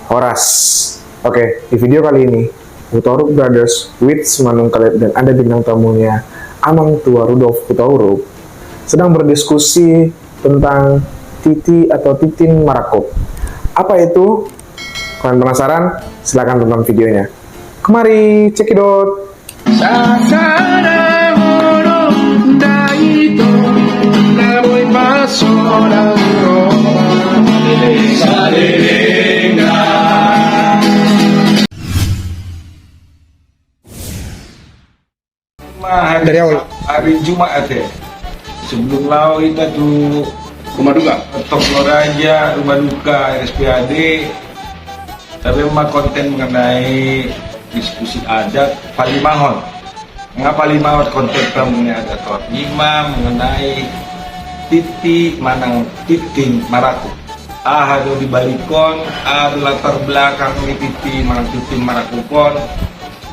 Horas. Oke, di video kali ini Hutauruk Brothers with Manung Khalid dan ada bintang tamunya Amang Tua Rudolf Hutauruk sedang berdiskusi tentang Titi atau Titin Marakop. Apa itu? Kalian penasaran? Silahkan tonton videonya. Kemari, cekidot! Dari awal hari Jumat ya. Sebelum lau kita tuh rumah duka, ketok Loraja, rumah duka RSPAD. Tapi memang konten mengenai diskusi adat Palimahon. Mengapa Palimahon konten mengenai adat Lima mengenai Titi Manang Titin Maraku. Ada di balikon, ada latar belakang di Titi Manang Titin Maraku pon.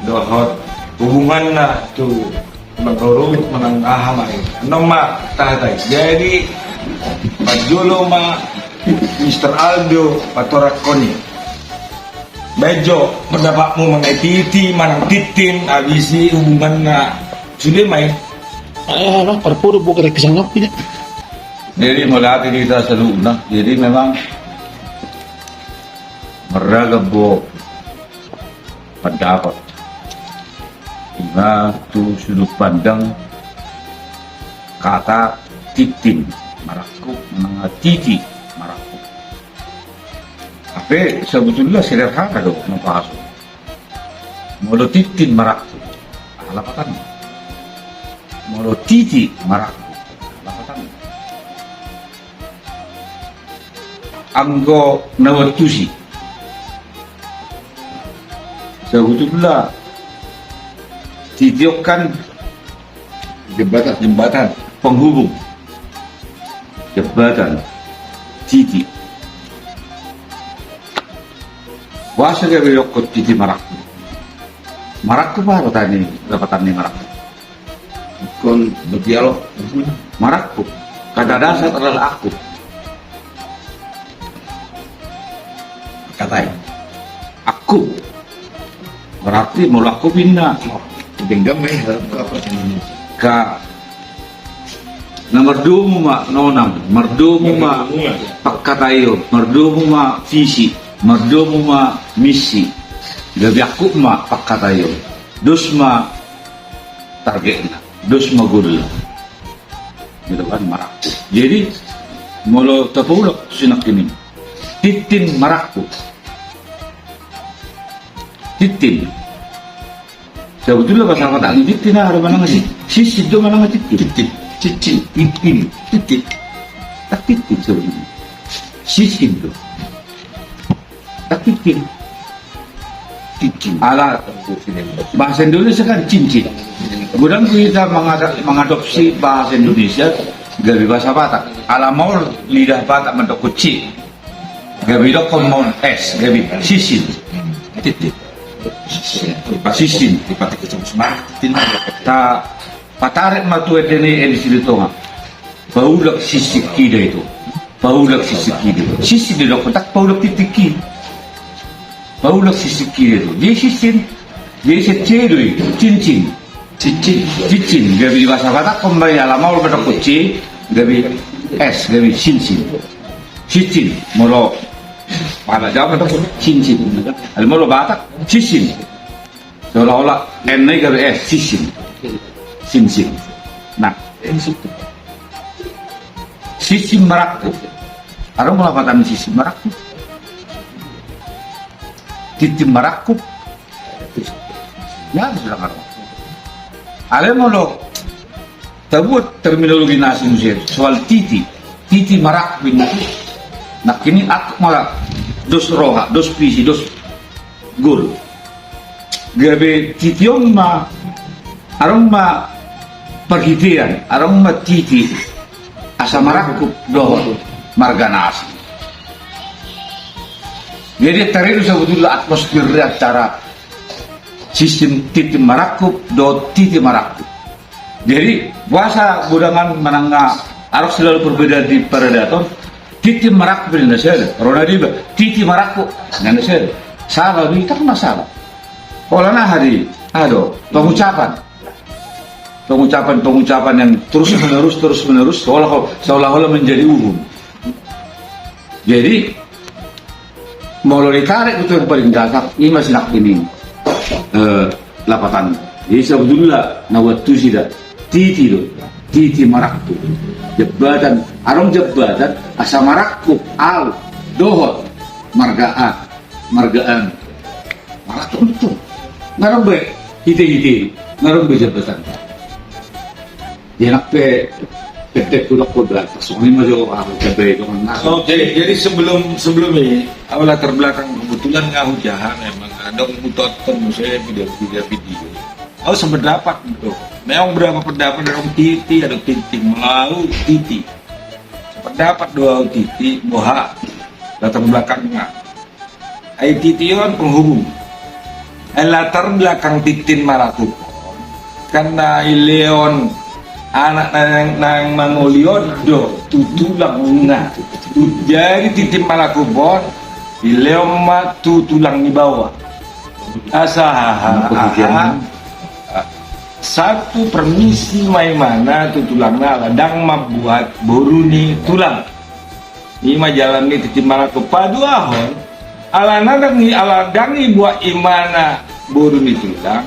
Dohot hubungannya tuh menurut menang ahamai nomor tahatai. Jadi Pak Jolo ma Mr. Aldo Patorakoni bejo pendapatmu mengenai Titi Manang Titin abisi hubungannya sudah main lah perpuru bukan kisah ngopi. Jadi mulai kita seluna, jadi memang meragam pendapat. Itu sudut pandang kata Titin Maraku menengah Titi Maraku. Tapi sebetulnya sederhana dong membahas. Molo Titin Maraku, lapatan. Molo Titi Maraku, lapatan. Anggo nawatusi. Sebetulnya Titiok kan jembatan penghubung, jembatan Titi. Wasa dia belok Titi Maraku. Maraku baru tadi dapatan nih Maraku. Kon berdialog Maraku. Kata dasar adalah aku. Katai. Aku. Berarti mau aku pindah. Denggam Ka nomor 2 ma nonam, merdu ma pakkatayo, merdu ma visi, merdu ma misi. Gabi aku ma pakkatayo. Dus ma targetnya, dus ma goal. Gitu kan Maraku. Jadi molo tapulok sinak ini. Titin Maraku. Titin. Sebetulnya bahasa kata ini Titin ada mana sih? Sisi itu mana Titin? Titin, Titin, Titin, Titin. Tak Titin sebetulnya. Sisi itu. Tak Titin. Titin. Ala bahasa Indonesia kan cincin. Kemudian kita mengadopsi bahasa Indonesia gabi bahasa Batak. Ala mau lidah Batak mentok kuci. Gabi dok mau es gabi sisi. Titin. Sisin dipati kecam semakin ta patarik matu edeni edisi ditonga baulak sisi kida itu baulak sisi kida sisi di dok tak baulak titiki baulak sisi kida itu dia sisin dia secedui cincin gabi bahasa Batak kembali alamau bedak kuci gabi es gabi cincin molo pada jawab itu cincin, kalau Batak cincin, seolah-olah enai gawe cincin. Nah, cincin Maraku, orang melapatan cincin Maraku, Titin Maraku, ya sudah kalau. Ada molo, terbuat terminologi nasi musir soal Titi Maraku ini. Nah kini aku malah dos roha, dos visi, dos gol. Gabe titiong ma arong ma pagitian, arong ma Titi asa Maraku dohon marganasi. Jadi terus sebetulnya atmosfer acara sistem Titi Maraku do Titi Maraku. Jadi bahasa budangan menangga arok selalu berbeda di Predator. titi marakku di nasir. Rona dia titi marakku di nasir. Salah itu kan masalah. Kalau nah hari, pengucapan yang terus menerus seolah-olah menjadi umum. Jadi mau ditarik itu yang paling dasar ini masih nak ini lapatan. Jadi sebetulnya nawat tu sida titi marakku jabatan jabatan asa marakku al dohot margaan marakku itu ngarang be hite ngarang be jabatan dia nak pe ketek kuda soalnya masih orang cabai itu kan. Jadi sebelum ini awal latar belakang kebetulan ngahu jahan emang ada tonton saya video. Aku sempat dapat gitu. Memang berapa pendapat dari Titi ada Titi melau Titi. Sempat dapat dua Titi boha latar belakangnya. Ai Titi kan penghubung. Latar belakang Titin Marakupon karena Leon anak nang Mangolion tutulang bunga. Jadi Titin Marakupon Leon tutulang di bawah. Satu permisi maimana tutulangna ladang mabuat boruni tulang. Ini jalan ni Titin Marakupon duahon aladangi buat imana boruni tulang.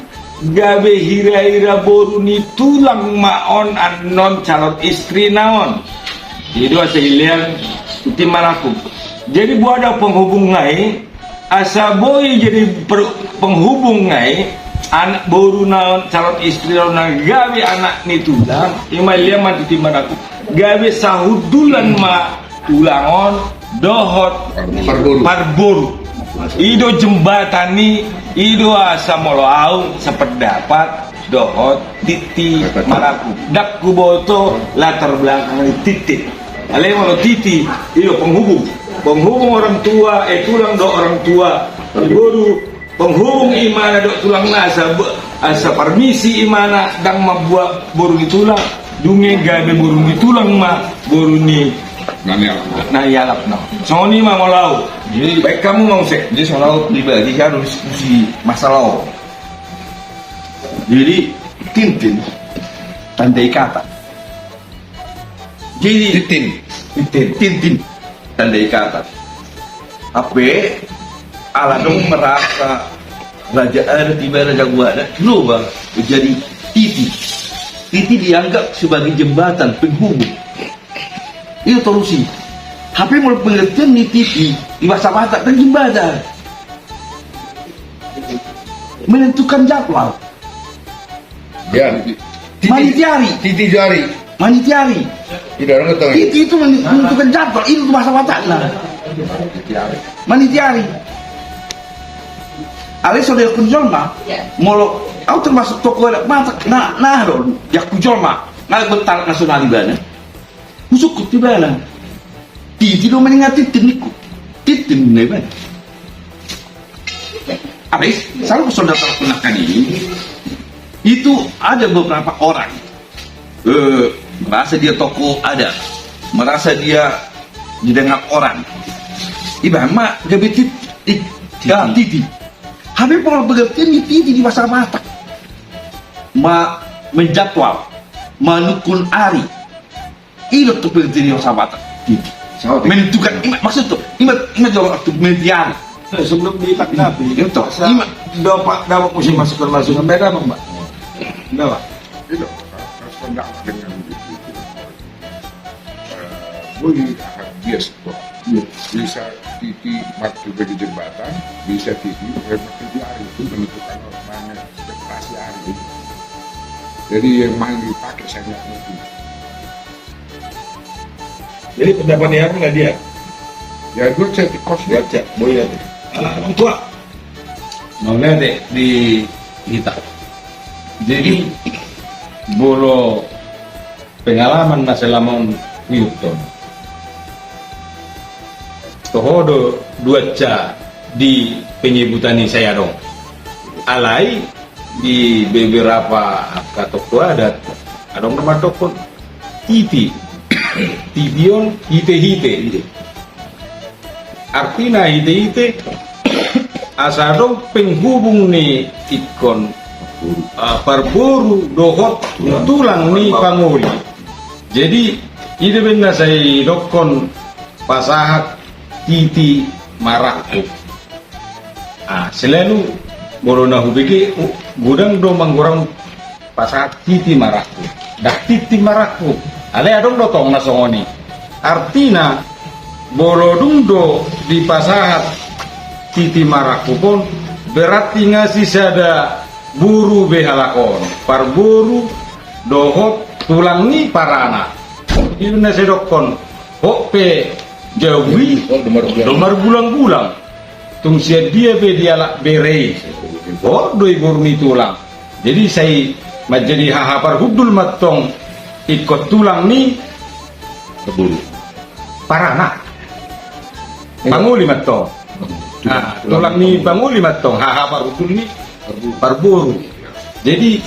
Gabe hira-hira boruni tulang maon anon calon istri naon. Itu asa ilian Titin Marakupon. Jadi buat ada penghubung ngai asa boy jadi penghubung ngai anak boru naon calon istri naon gawe anak ni tulang ima liaman Titin Marakupon gawe sahudulan ma tulangon dohot parboru ido jembatani ido asa moloau sependapat dohot Titi Marakupon dak kuboto latar belakang titik ale malo Titi ido penghubung orang tua tulang do orang tua boru penghubung imana dok tulang asa permisi imana dang mabuat boru ni tulang dunge gabe boru ni tulang ma boru ni na yalap no soni ma molau jadi baik kamu mau sek jadi soal pribadi harus diskusi masalah Jadi Tintin tandai kata. Jadi Tintin tandai kata. Ape ala dong merasa kerajaan tiba raja gua ada lupa jadi Titi. Titi dianggap sebagai jembatan penghubung. Itu solusi. HP mulai pengertian nih Titi di masa mata dan jembatan menentukan jadwal. Ya, Manitiari. Titi jari. Manitiari. Tidak orang tahu. Titi itu menentukan jadwal itu masa mata lah. Manitiari. Ale saudara kunjolma, molo, aku termasuk toko ada mata, nah dong, ya kunjolma, nggak bentar nasional di mana, musuk di mana, Titi lo meninggal titin nih mana, Aris, selalu saudara terkenakan ini, itu ada beberapa orang, merasa dia toko ada, merasa dia didengar orang, ibarat mak gabe Titi. Habis kalau begitu ini Titi di masa mata, menjadwal, menukun hari, itu tuh begitu di masa mata. Titi, menentukan, maksud tuh, ingat jawab waktu menentukan. Sebelum ditaknabi, Itu, dapat musim masukan beda Mbak. Dapat. Itu harus pendapat dengan begitu. Boleh akan bias kok. Bisa Titi waktu bagi jembatan, bisa Titi waktu di hari itu menentukan mana ekspektasi hari itu. Jadi yang mana dipakai saya nggak ngerti. Jadi pendapatnya apa nggak dia? Ya gue cek di kos dia. Baca, boleh lihat. Orang tua. Mau lihat deh di kita. Jadi boro pengalaman masalah mau Newton. Tohodo dua ca di penyebutan ini saya dong. Alai di beberapa toko ada nomor toko Titi, Tibion, Hite. artinya ite asadong penghubung ni ikon parburu dohot tulang ni panguli. Jadi ide benda saya dokon pasahat titi maraku. Selalu borona hubiki gudang do manggurang pasahat titi maraku. Dak titi maraku. Ale adong dotong nasongoni. Artina bolodung do di pasahat titi maraku pun berarti ngasih sada buru behalakon. Parburu dohot tulang ni parana. Ini nasi dokon. Hope jawi domar bulang-bulang. Tung sia dia be dialak berei. Doi burni tulang. Jadi saya menjadi hahapar hudul matong ikut tulang ni keburu. Parana. Panguli matong. Tulang ni panguli matong hahapar hudul ni parburu. Jadi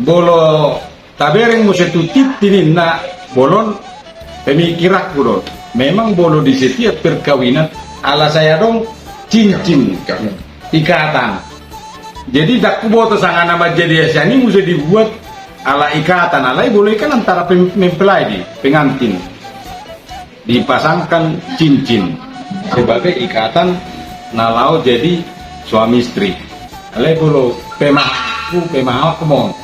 bolo tabereng mo setu titinin na bolon pemikirak bolo. Memang bolo di setiap perkawinan ala saya dong cincin ikatan. Jadi tak kuboto sang nama jadi ini mesti dibuat ala ikatan. Alai boleh kan antara mempelai di pengantin dipasangkan cincin sebagai ikatan nalau jadi suami istri. Alai bolo pemahal kemon.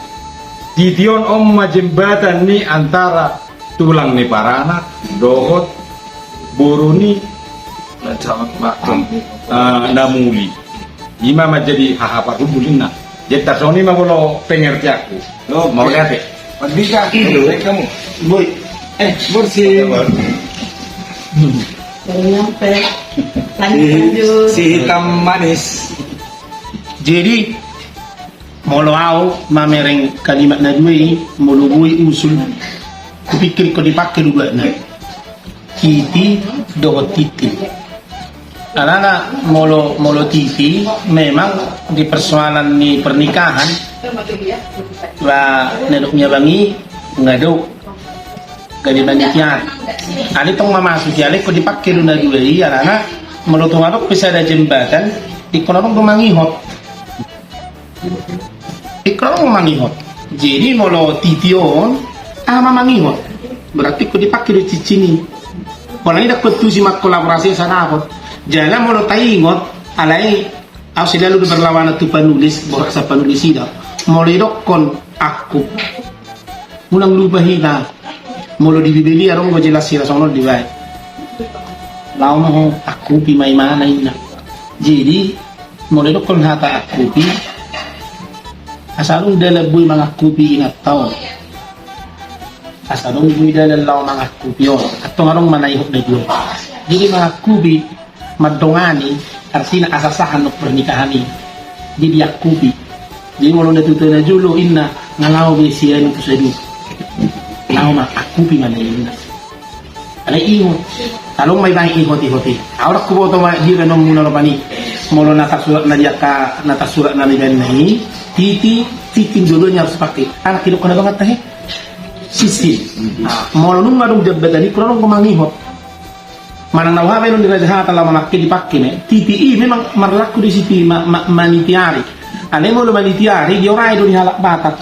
Tition om jembatan ni antara tulang ni parana dohot buruni namuli. Ima menjadi hahapar hubulina. Jadi tasoni mah bolo pengerti aku. Mau lihat ya? Merdeka dulu kamu. Boy, Bersih. Nyampe. Lanjut. Si hitam manis. Jadi molo au mamereng kalimat na dua molo bui usul kupikir ko dipakai dua na titi do titi alana molo titi memang di persoalan ni pernikahan wa nedoknya bangi ngado gadi banyak ali tong mamasuki ali ko dipakai na dua alana molo tong adok bisa ada jembatan di kono tong mangihot ikrong mangihot. Jadi molo tition ama mangihot. Berarti ko dipakai di cicini. Kalau ini dapat tu simak kolaborasi sana apa. Jangan molo taingot alai aku selalu berlawan tu penulis borak sa penulis ida. Molo dokon aku. Mulang lupa hina. Molo di Biblia arong ko jelas sila sono di bae. Lao mo aku pi may mana ina. Jadi molo dokon hata aku pi asalong dalaboy mga kubi ingat tao. Asalong buy dalalaw mga kubi yun. At tungarong manayhok na yun. Jadi mga kubi, madongani, artina asasahan ng pernikahan ni. Jadi ak kubi. Jadi walau natuto na julo, ina, ngalaw may siya nung pusado. Ngalaw mga kubi manayin na. Alay ihot. Talong may bahay ihot-ihoti. Awak ko po ito di ganong muna pa ni. Molo natasurat na diya ka, natasurat na ni Benay. Titi jodohnya harus pakai. Anak hidup kena banget teh. Sisi. Molo nung ngadung jabatan ni kurang kemangihot. Mana nawa belum dirajah kalau manakki dipakai nih. Titi memang merlaku di situ manitiari. Ane molo manitiari dia orang itu dihalak batak.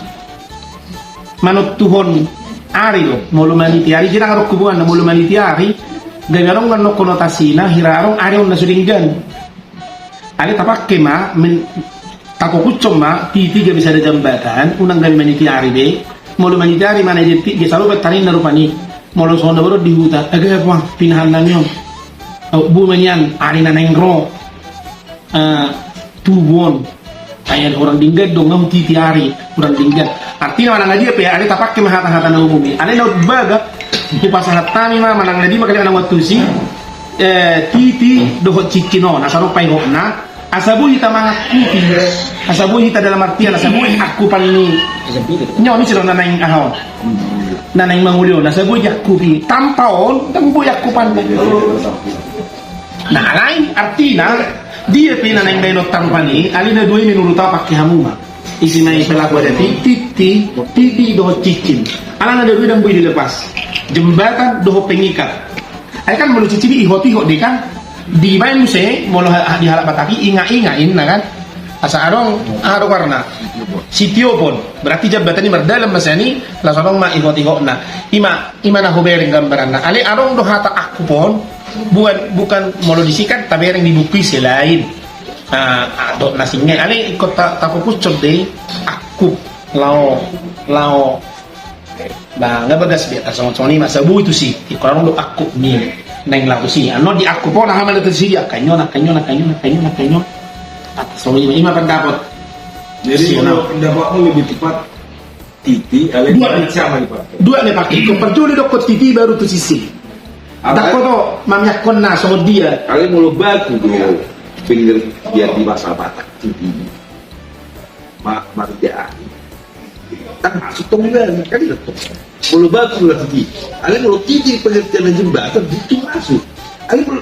Manut Tuhon ari lo molo manitiari jira karo kubuan molo manitiari gagarong kan konotasinya hirarong ari on nasudinggan. Ane tapakke ma tako kucom ma titi gak bisa ada jambatan unang gami manitiari be molo manitiari mana jadi dia selalu bertarin narupani molo sono baru di hutan agak apa pinahan nanyo bu manyan ari naneng ro tubon ayat orang dinggat dong ngam titi ari orang dinggat artinya mana ngaji apa ya ada tapakke ma hata-hata na umumi ane laut baga tu pasahat tani ma mana ngaji makanya ana watusi titi dohot cikino na sarong paihok na asabu hita mengakuti asabu hita dalam artian asabu aku paling nyawa ni sila nanay ahon nanay mangulyo asabu yakupi tampaon tambo yakupan nah lain artinya dia pinanay belot tampani alina dua menurut apa kihamuma isi may pelaku ada titi doho cicin alana ada dua dan boleh dilepas jembatan doho pengikat ay kan mulu cicin ihot deh kan di main muse molo di halak bataki inga-ingain nah kan asa arong karena sitio pun berarti jabatan ini berdalam masa ini langsung ma ikot nah ima nah hubering gambaran nah ale arong do hata aku pun bukan molo disikat tapi yang dibuki selain do nasingnya ale ikut tak fokus code aku lao ba nga bagas biya tasong ni masabu itu sih ikorang do aku ni nang laku sih ano di aku po nang hamal itu sih kanyo at so ima pendapat Jadi kalau pendapatmu lebih tepat titi, kalian sama nih Pak. dua nih pakai perculi dokter titi baru tuh sisi tak foto mamyakon na sama dia Kalian mulu baku do pinggir biar di masa batak titi. Marja. Tak masuk tonggan kan itu. Mulu baku lah titi. Kalian mulu titi pengertian jembatan itu masuk. Kalian mulu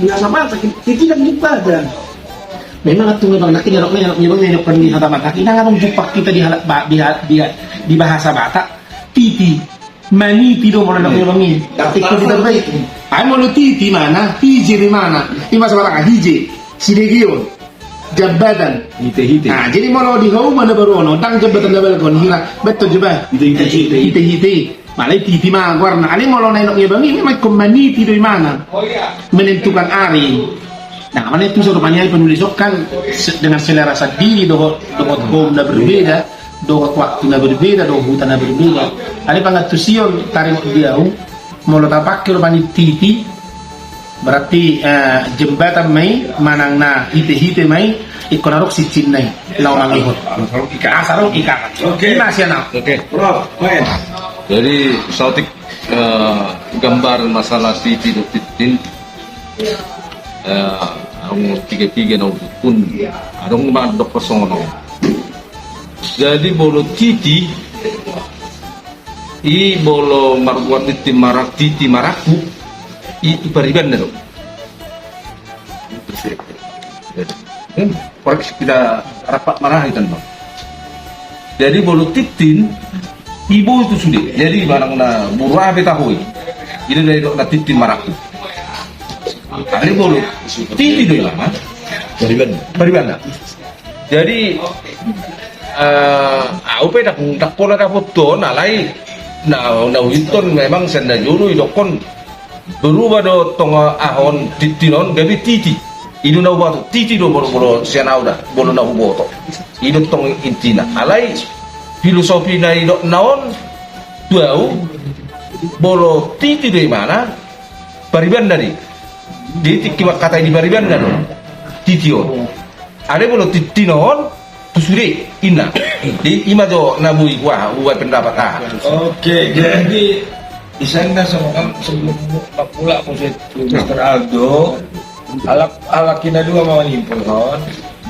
nggak sama titi dan jembatan. memang atuh bang nak nyerok perni hata Batak ina ngabang jupak kita di bahasa Batak titi mani tido mana nak nyebangi tapi kalau kita baik ay mau titi mana hije di mana di bahasa Batak hije sidegion jabatan Hite. jadi mau di hau mana baru ono dang jabatan level kon hira betul jebah hite malai titi mah warna ale mau naik nyebangi memang komani tido di mana menentukan hari. Nah, mana itu rupanya penulis kan dengan selera sendiri, dohot home berbeda, dohot waktu berbeda, dohot hutan berbeda. Ada pangatusion tarik dia, mau lo tapak ke rupanya titi, berarti jembatan mai manang na hite mai ikonarok si Cinai, lawan ikut. Asal ikan. Oke. Masih anak. Oke. Prof, main. Jadi sautik gambar masalah titi do titin arong tiga na pun arong madok persono. Jadi bolo titi i bolo marbuat titi maraku i pariban na do. Kita rapat marah itu bang. Jadi bolo titin ibu itu sudah. Jadi barang na murah betahui. Ini dari na titin maraku. Hari bolu titi do lama baribanda. Jadi aupe tak pola ka foto nalai na hiton memang senda juru idokon berubah do tonga ahon titinon gabi titi idu na ubato titi do bolo sianauda bolo na uboto idu tong intina alai filosofi na idok naon tuau bolo titi do mana baribanda di kiwat kata di bariban kan titio ada bolo titinon tusuri ina di ima do nabui wah uai pendapat Oke, jadi di sana sebelum pula Mr. Aldo alak kina dua mau limpon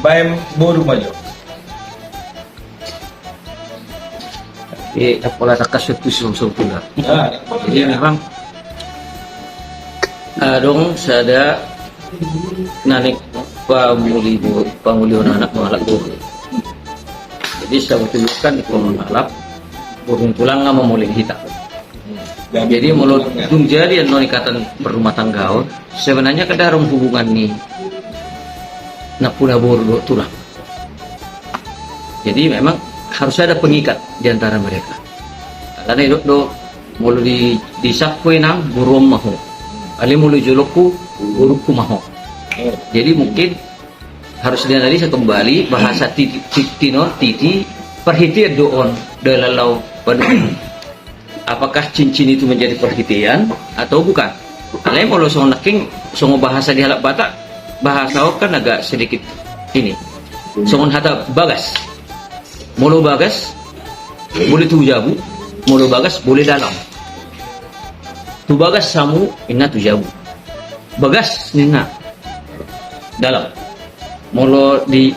bayam boru maju. Pola tak kasut pula. Jadi memang dong sada nanik pamulio anak malak guru. Jadi saya tunjukkan di kolon alap burung tulang nggak memulai hitam. Jadi mulut dung jadi non ikatan berumah tangga sebenarnya kedarung hubungan nih nak pula boru tulang. Jadi memang harus ada pengikat di antara mereka. Karena itu mulu di sakwe nang burung mahu. Ali mulu jolokku burukku maho. Jadi mungkin harus dianalisa kembali bahasa titi perhitian doon dalalau pada apakah cincin itu menjadi perhitian atau bukan? Kalian kalau songo naking songo bahasa di halak Batak bahasa kan agak sedikit ini. Songo hata bagas. Mulu bagas boleh tujabu, mulu bagas boleh dalam. Tu bagas samu inna tu jabu bagas nina dalam molo di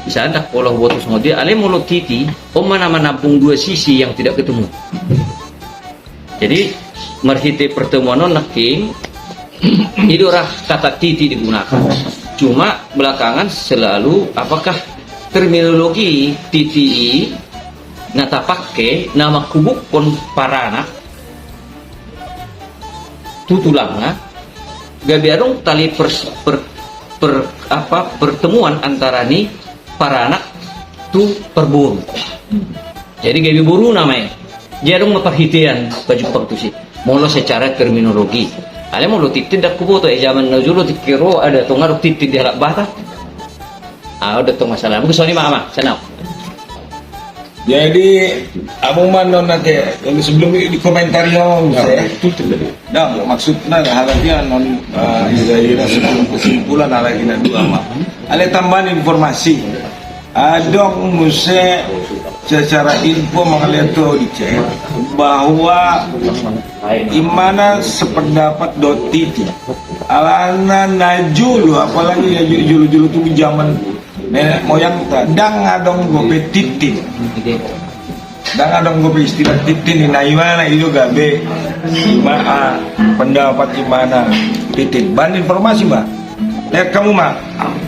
sana kalau botus ngodi ale molo titi mana menampung dua sisi yang tidak ketemu. Jadi merhite pertemuan naking idorah kata titi digunakan cuma belakangan selalu apakah terminologi titi nata pakai nama kubuk pon parana tutulangnya gabi adong tali pertemuan antara ni para anak tu perburu. Jadi gabi buru namanya. Dia dong maperhitian baju tu sih. Molo secara terminologi. Ale molo titit dak kubo to zaman najulo tikiro ada tongar titit di halak bata. Udah tuh masalah. Mungkin soalnya mama, senang. Jadi abang mana nanti yang sebelum di komentar yang saya dah maksudnya halnya non ira sebelum kesimpulan lagi na dua mah. Ada tambahan informasi. Adong muse secara info mengalir tuh dicek bahwa imana sependapat .tv alana najulu apalagi ya julu-julu tuh zaman nenek moyang kita dang adong gope titin dang adong gope istilah titin nah gimana itu gabe gimana pendapat gimana titin ban informasi mbak lihat kamu mak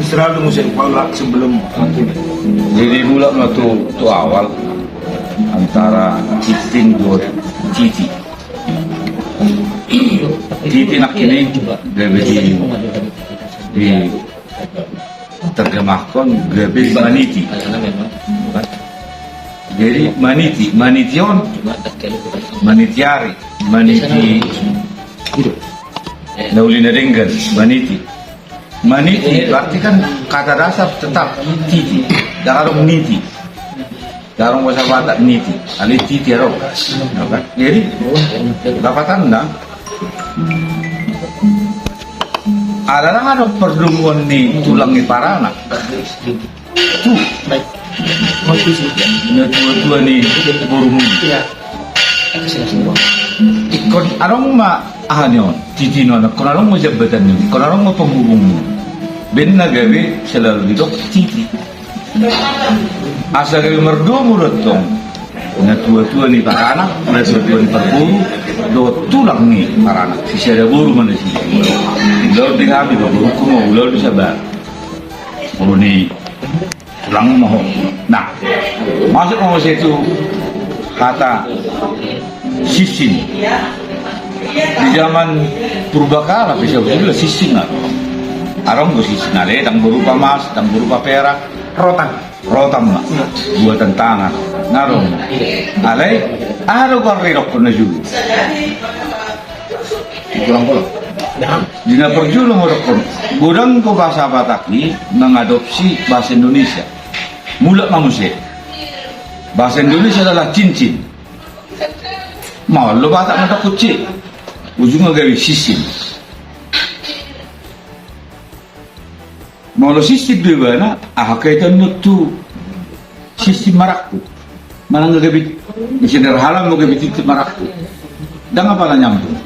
selalu musim kolak sebelum Jadi mula tu awal antara titin dua titi. Titi nak ini di terjemahkan gabe maniti. Jadi manition, manitiari, maniti. Naulina Rengan, maniti. Maniti berarti kan kata dasar tetap titi, darong niti, darong bahasa Batak niti, ali titi arong. Jadi dapatan dah. Ada perlindungan di tulang di para anak. Tuh, baik. Tua ni burung. Ikon arong ma ahanyon titi no anak. Kon arong mo jabatan ni. Kon arong mo penghubung. Ben nagawe selalu didok titi. Asa gawe merdu mulut tong. Na tua ni para anak, na tua ni berburu. Do tulang ni para anak. Si ada buru mana sih? Ular di kami, buru kumo, ular di sabar. Buru ni tulang moho. Nah, masuk moho situ kata sisin. Di zaman purbakala bisa betul sisin lah. Arong go sisin ale, tang berupa emas, tang berupa perak, rotan lah, buatan tangan. Narong, ale, aro kau rirok pun najulu. Pulang. Dina perjulung orang pun, gudang ko bahasa Batak ni mengadopsi bahasa Indonesia. Mula manusia. Bahasa Indonesia adalah cincin. Mau lo Batak nak kucing, ujungnya gawe sisin. Mau lo sisin di mana? Kaitan tu sisin marakku. Mana nggak gawe bisa derhalang mau gawe titik marakku. Dan apa lah nyambung?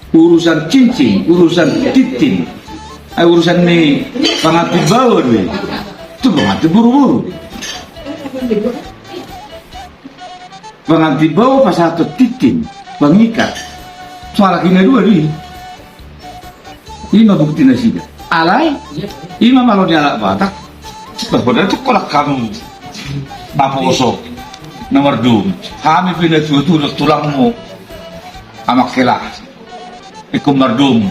Urusan cincin, urusan titin, urusan ni pangatib bawah ni, tu pangatib buru-buru. Pangatib bawah pas satu titin, pangikat, soal kini dua ni, lima bukti nasi dia. Alai, lima malu dia alak Batak, berbeda tu kolak kamu, apa osok, nomor 2, kami pindah tu tulangmu. Amak kelas, ikut merdum,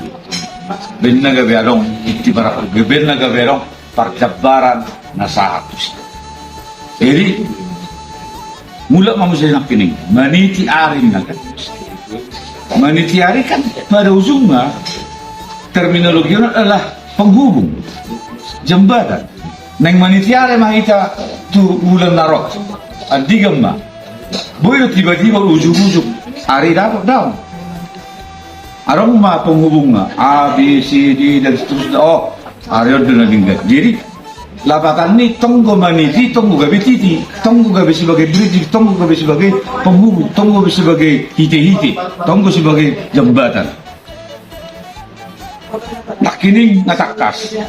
benar gak berong, itibarak, benar gak berong, perjabaran nasahatus. Jadi, mula manusia nak kini, maniti ari naga. Maniti ari kan pada ujungnya terminologi adalah penghubung, jembatan. Neng maniti ari mah kita tu bulan narok, adigam mah. Boleh tiba-tiba ujung-ujung ari dapat daun. Arong ma penghubungnya A, B, C, D dan seterusnya. Oh, Aryo dengan tingkat. Jadi lapatan ini tonggo maniti, tonggo gabe titi, tonggo gabe sebagai bridge, tonggo gabe sebagai penghubung, tonggo gabe sebagai hite-hite, tonggo sebagai jembatan. Tak kini ngatakas.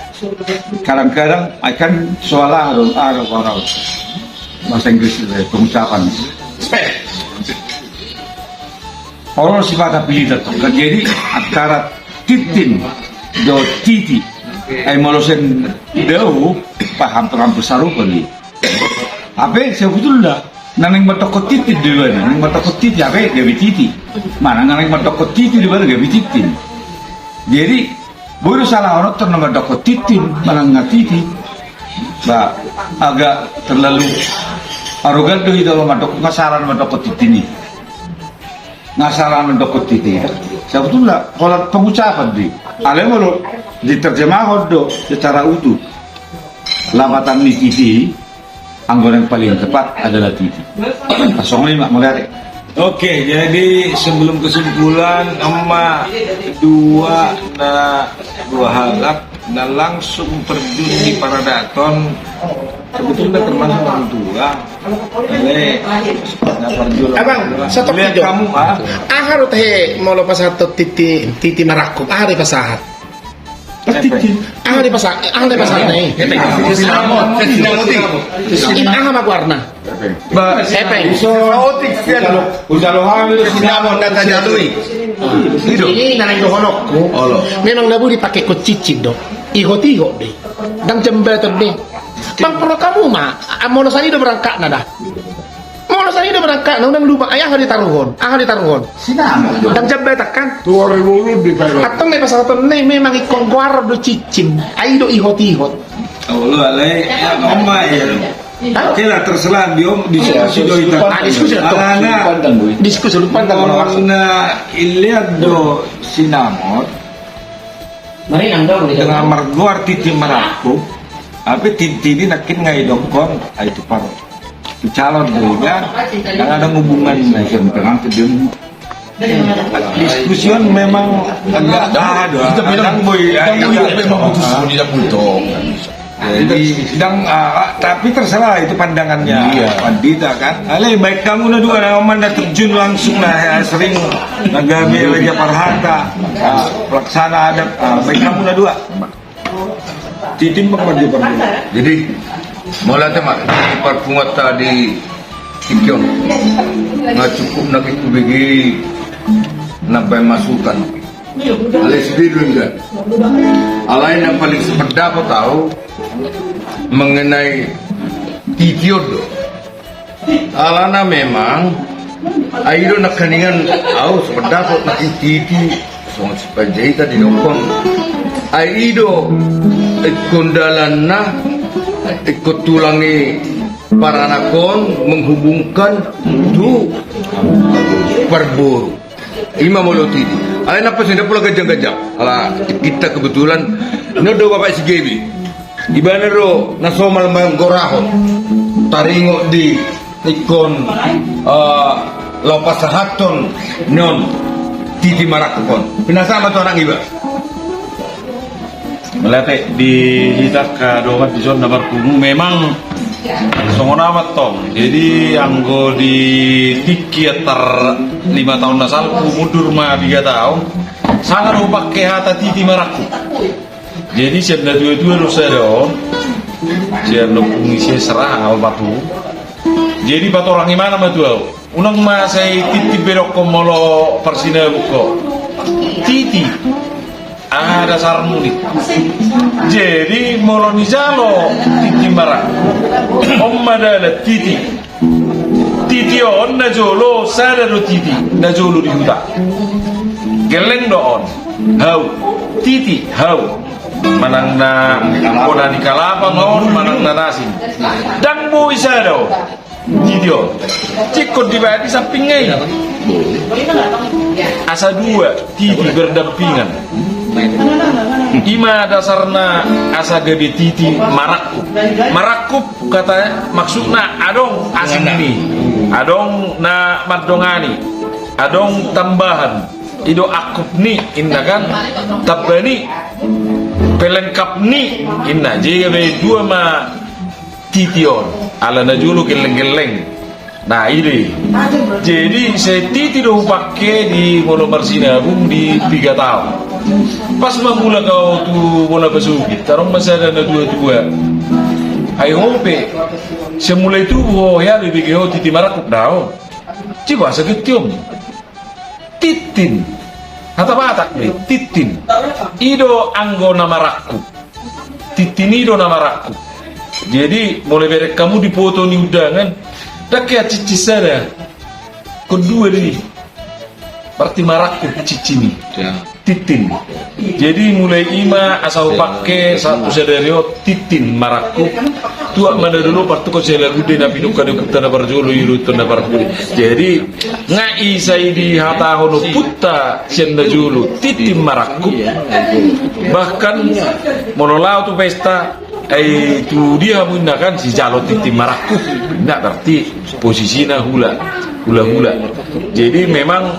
Kadang-kadang akan soal arah bahasa Inggris pengucapan. Orang sifat pilih datang. Jadi antara titin do titi, molosen deu paham hampir sarupa ni. Apa sebetulnya Naneng matokot titi di mana? Naneng matokot titi apa? Gabi titi. Mana naneng matokot titi di mana? Gabi titi. Jadi baru salah orang tuh nama matokot titi, mana nggak titi. Bah, agak terlalu arogan tuh itu matokot ngasaran matokot titi nih. Ngasaran matokot titi. Sebetulnya kalau pengucapan di, ale malu diterjemahkan do secara utuh. Lawatan di titi. Anggaran yang paling tepat adalah TV. 05 Magari. Oke, jadi sebelum kesimpulan emak dua halak dan langsung terjun di Paradaton sebetulnya termasuk orang tua. Abang, satu lihat video. kamu Ahar teh mau lepas satu titi marakuk. Ahar pasahat. Ahar pasahat nih. Ini ahar warna. Epeng. Ini nanang dohonokku. Memang nabu dipakai kok cicing dong. Iho-tiho deh. Dan jembatan deh. Bang perlu kamu mah. Mau sani udah berangkat nada. Mau sani udah berangkat. Nang lupa ayah hari taruhon. Dan jembatan kan. 2000 di Perak. Atau nih pas atau nih memang ikon guar do cicing. Aido iho-tiho. Oh lu alay, emak ya. Oke lah terserah dia diskusi do itu. Diskusi dong. Diskusi lupa Karena iliad do sinamot Mari nang dengan merguar titi merapu, tapi titi ini nakin ngai dongkon, itu par calon juga, yang ada hubungan yang terang terjun. Diskusion memang agak ada. Kadang boy, memang putus tidak putus. Jadi sedang tapi terserah itu pandangannya Pandita kan. Alay baik kamu na dua naman na terjun langsung na sering nagabi Raja Parhata pelaksana adat baik kamu na dua. Titimbang maju perbu. Jadi mulai teman perpungat tadi ikon nggak cukup nak ikubigi nabai masukan. Alay sendiri enggak. Alay yang paling sependapat tahu mengenai titiodo. Alana memang aido nak kaningan au sependapat nak titi soal sepanjai tadi nongkong aido kondalanna ikut tulangi para nakon menghubungkan tu perburu Imam Moloti. Alay napa sih pula gajang-gajang. Ala kita kebetulan nodo bapak Sigebi. Ibana ro nasomal manggorahon taringo di ikon lopas sahaton non titi marakukon. Pinasama to orang iba. Melete di hitak domat di zona Barkumu memang songon amat tong. Jadi anggo di tiki atar 5 tahun nasal mundur mah 3 tahun. Sangat rupak ke hata titi maraku. Jadi siap dah dua-dua lu sedo. Siap lu pengisi serah awal batu. Jadi batu orang gimana mah tuh? Unang mah saya titi berok komolo persina buko. Titi. Ada sarmu nih. Jadi molo nijalo titi marak. Omma dala titi. Titi on na jolo sada do titi na jolo di huta. Geleng do on. Hau titi hau. Manang na koda di kalapa ngon manang na nasin. Dan bu isa do. Titi on. Cikot di bawah di samping ngai. Asa dua titi berdampingan. Ima dasarna asa gede titi marakup. Marakup kata maksudna adong asing ini. Adong na madongani. Adong tambahan. Ido akup ni inna kan tabani pelengkap ni inna. Jika be dua ma tition ala na julu geleng-geleng. Nah ini, jadi saya tidak pakai di Molo Marsinabung di 3 tahun. Pas memula kau tu Molo Basuki, tarong masa ada 2-2. Ayo hope, semula itu ya lebih kau titi marakuk dah. Coba sakit tium, titin, kata batak nih, titin. Ido anggo nama rakuk, titin ido nama rakuk. Jadi mulai berek kamu dipoto ni undangan. Dak ya cici sada. Kedua ini. Berarti marakku cici ini. Titin. Jadi mulai ima asal pakai satu sederio titin marakku. Tua mana dulu partu ko sela gude na pinuka de kutana barjolo yuru tanda barku. Jadi ngai sai di hata hono putta senda julu titin marakku. Bahkan monolau tu pesta tu dia menggunakan si jalo titin marakku. Nggak berarti posisinya hula. Jadi memang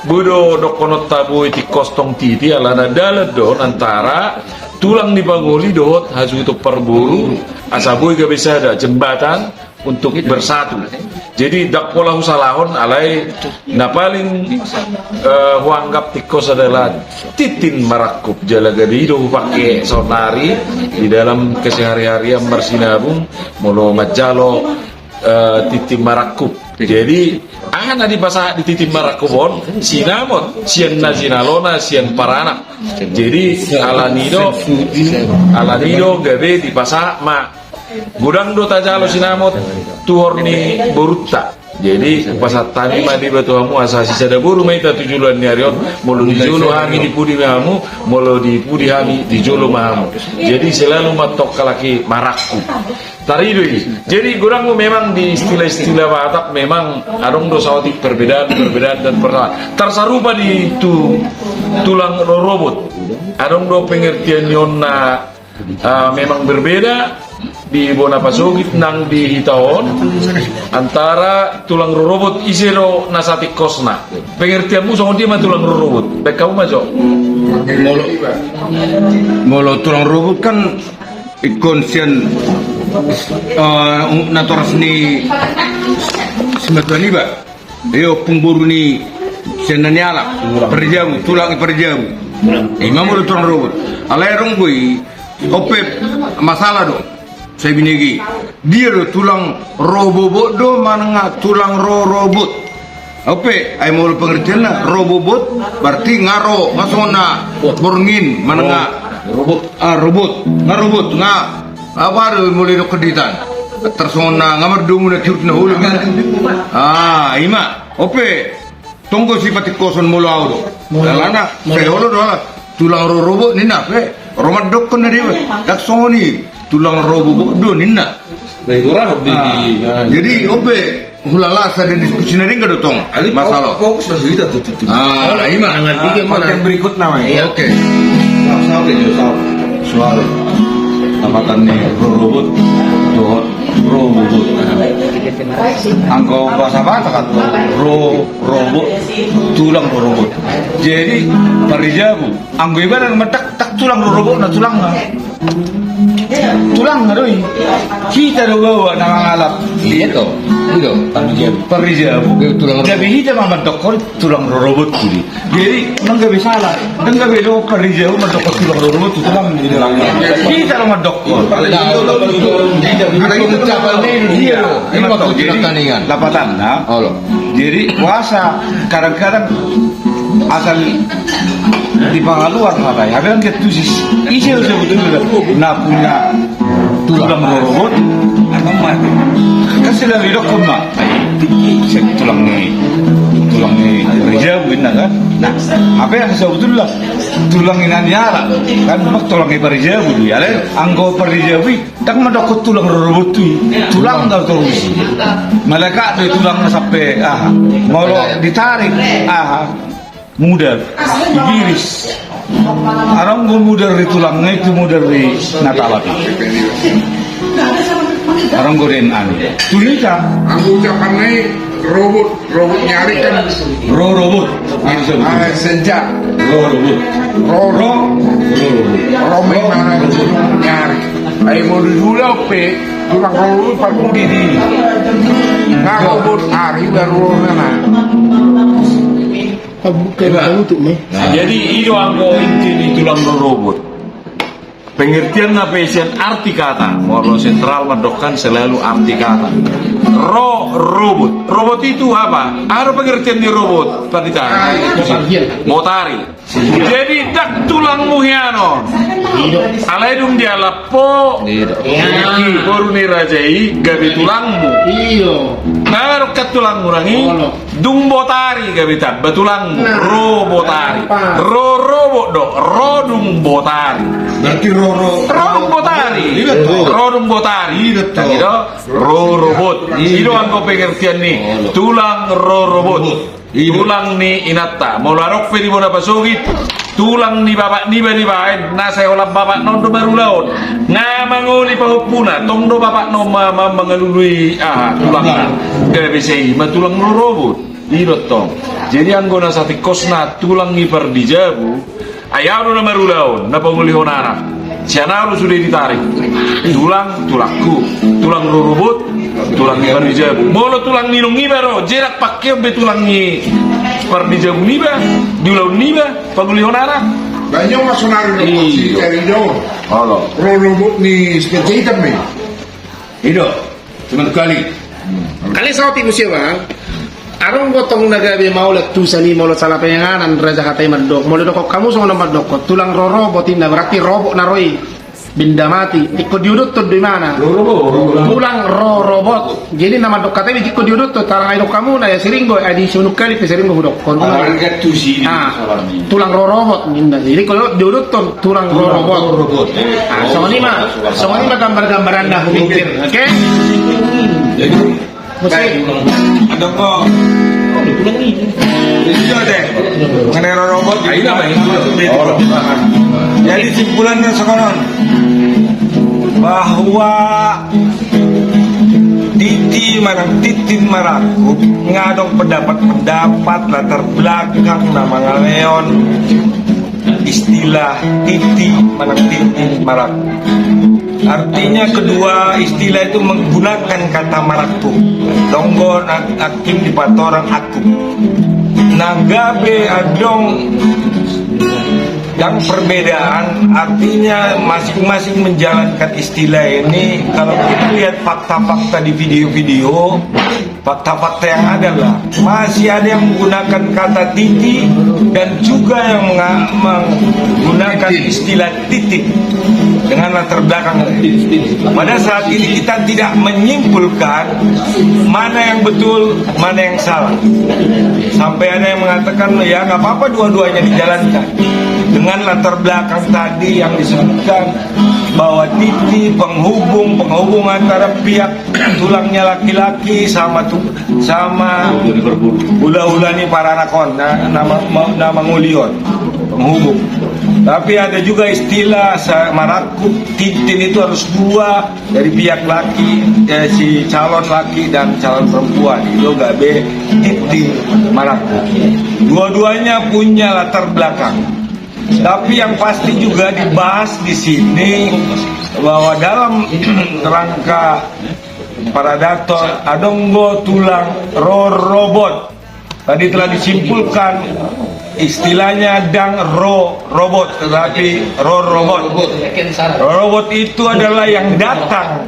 bodo dokonot tabu iti kostong titi alana dalat don antara tulang dibanguli dot hasil itu perburu asaboy gak bisa ada jembatan untuk bersatu. Jadi dak pola usalahon alai na paling huanggap tikos adalah titin marakup jalagadi do pakai sonari di dalam kesehari-harian bersinabung molo majalo titin marakup. Jadi ana di pasah di titik marakubon sinamot sian nazinalona sian paranak. Jadi alanido gabe di pasah ma gudang do tajalo sinamot tuhorni borutta. Jadi pasat tani madi batuamu asasi sada buru maita tujulan ni arion molo di jolo hami di pudi mahamu molo di pudi hami di jolo mahamu. Jadi selalu matok kalaki marakku. Tarido ini. Jadi gurangmu memang di istilah-istilah Batak memang adong do sawatik perbedaan dan persoalan. Tersarupa di itu tulang robot. Adong do pengertian yonna memang berbeda di Bona Pasogit nang di Hitaon antara tulang robot isero nasati kosna. Pengertianmu soal dia mah tulang robot. Baik kamu masuk. Molo tulang robot kan ikonsian naturas ni semetani ba. Yo pengburu ni senanyala perjamu tulang perjamu. Imam molo tulang robot. Alai ronggui opep masalah do. Saya binegi dia do tulang robobot do mana tulang robot. Ope, ay mau pengertian na robobot berarti ngaro ngasona borngin mana robot apa do mulai do keditan tersona ngamar dungu na tiurna hulu ima ope tunggu sifat koson mulu audo lana peholo do tulang robot nina pe romat dokon na dia dak songoni tulang robot do nina jadi ope hulala sa den diskusi na rin ka dotong masalah fokus na sulit itu ima konten berikut namanya oke soal tambatan nih robot angkau bahasa apa kan robot tulang robot jadi parijabu anggo ibarat metak tak tulang robot na tulang doi kita do bawa nangangalap itu parijabu tulang gabi hita mamadokor tulang robot tuli jadi nang gabi salah nang gabi do parijabu madokor tulang robot tulang kita lo madokor jadi lapatan nah jadi puasa kadang-kadang asal di Bangaluar katanya ada yang ketusis isi sebetulnya nak punya tulang robot kasih dari dokter mah tulang nih kerja benar kan nah apa yang sebetulnya tulang ini nyala kan mak tulang ini kerja budi ada anggo kerja budi tak madokot tulang robot tulang nggak terus mereka tuh tulangnya sampai mau ditarik mudar digiris orang mudar di tulangnya itu mudar di natalati orang goren ane tulisan aku ucapannya robot nyari kan robot sejak robot memang nyari ayo mau dulu pe tulang robot parku di nah robot hari baru mana jadi itu anggo inti di tulang robot. Pengertian napesian arti kata, molo sentral mendokan selalu arti kata. Robot itu apa? Ada pengertian di robot, tadi tari. Motari. Jadi dak tulang muhiano. Alaidung dia lapo. Baru ni rajai gabi tulangmu. Iyo. Nah, kat tulang murangi. Dung botari gabi tan batulangmu. Ro botari. Ro robot do. Ro dung botari. Berarti Roro Rodung botari. Rodung botari. Tadi do ro robot. Ido ang ko pengertian ni. Tulang ro robot. Tulang ni inatta. Molarok pe di bona pasogit. Tulang ni bapak ni bani bain. Nasa olah bapak non do baru laut. Ngamanguli pahupuna. Tong do bapak no mengalului tulang na. Kebisei tulang ro robot. Ido tong. Jadi anggona sati kosna tulang ni perdijabu. Ayaw na marulaon na pangulihon anak. Siyanaro sudah ditarik. Tulangku, tulang rurubut, tulang ni pardijabu. Molo tulang ni nung iba ro, jerak pakai be tulang ni pardijabu niba, diulaun niba, pangulihon anak. banyak masuk nari si dari jauh. Halo. Roro ni seperti hitam nih. Itu cuma kali. Kali sa ti musya ba? Arong gotong nagabi maulat tu sani maulat salah penyanganan raja katay madok. Maulat ko kamu so na madok ko tulang roro botin na berarti robok na roy. Binda mati. Ikko diudut to di mana? Tulang robot. Jadi nama dok katay ikko diudut to tarang ay dok kamu na ya siringgo adi sunuk kali pe siringgo hudok. Harga tu sini. Tulang robot minda. Jadi kalau diudut to tulang robot. So ni mah gambar-gambaran dah mikir. Oke? Baik, ada kok. Itu deh. Mengenai robot ini apa jadi simpulannya sekarang bahwa titin maraku ngadong pendapat latar belakang nama ngaleon istilah titin maraku. Artinya kedua istilah itu menggunakan kata maraku. Donggon akim di patorang aku. Nagabe adong yang perbedaan artinya masing-masing menjalankan istilah ini. Kalau kita lihat fakta-fakta di video-video, fakta-fakta yang ada lah masih ada yang menggunakan kata titi dan juga yang menggunakan istilah titik dengan latar belakang. Pada saat ini kita tidak menyimpulkan mana yang betul, mana yang salah. Sampai ada yang mengatakan ya nggak apa-apa dua-duanya dijalankan. Dengan latar belakang tadi yang disebutkan bahwa titi penghubung antara pihak tulangnya laki-laki sama hula-hula ni para nakon nama ngulion penghubung. Tapi ada juga istilah maraku titin itu harus dua dari pihak laki si calon laki dan calon perempuan. Itu gak be titin maraku. Dua-duanya punya latar belakang. Tapi yang pasti juga dibahas di sini bahwa dalam rangka paradaton adonggo tulang robot tadi telah disimpulkan istilahnya dang robot tetapi robot itu adalah yang datang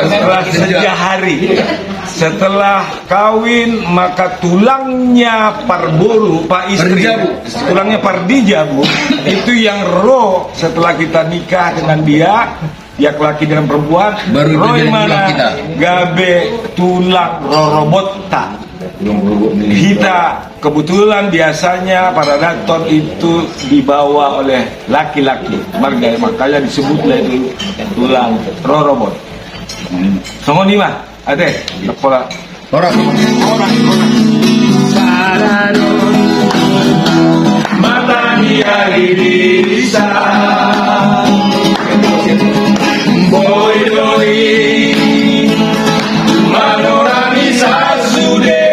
setelah sejak hari setelah kawin maka tulangnya parburu pak istri tulangnya pardijabu itu yang setelah kita nikah dengan dia pihak laki dengan perempuan baru mana gabe tulang robot tak kita kebetulan biasanya pada daton itu dibawa oleh laki-laki marga makanya disebutlah itu tulang robot. Songoni mah ada pola orang mata dia dirisa boy doi manorani sasude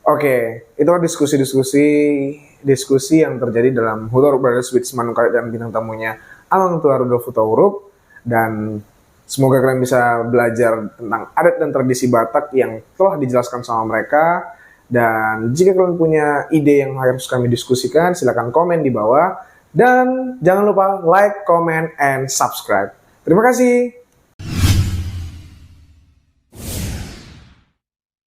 Oke, itulah diskusi yang terjadi dalam Hutoruk Brothers with Manung Kalit dan bintang tamunya Amang Tua Rudolf Hutoruk. Dan semoga kalian bisa belajar tentang adat dan tradisi Batak yang telah dijelaskan sama mereka. Dan jika kalian punya ide yang harus kami diskusikan, silakan komen di bawah. Dan jangan lupa like, comment, and subscribe. Terima kasih.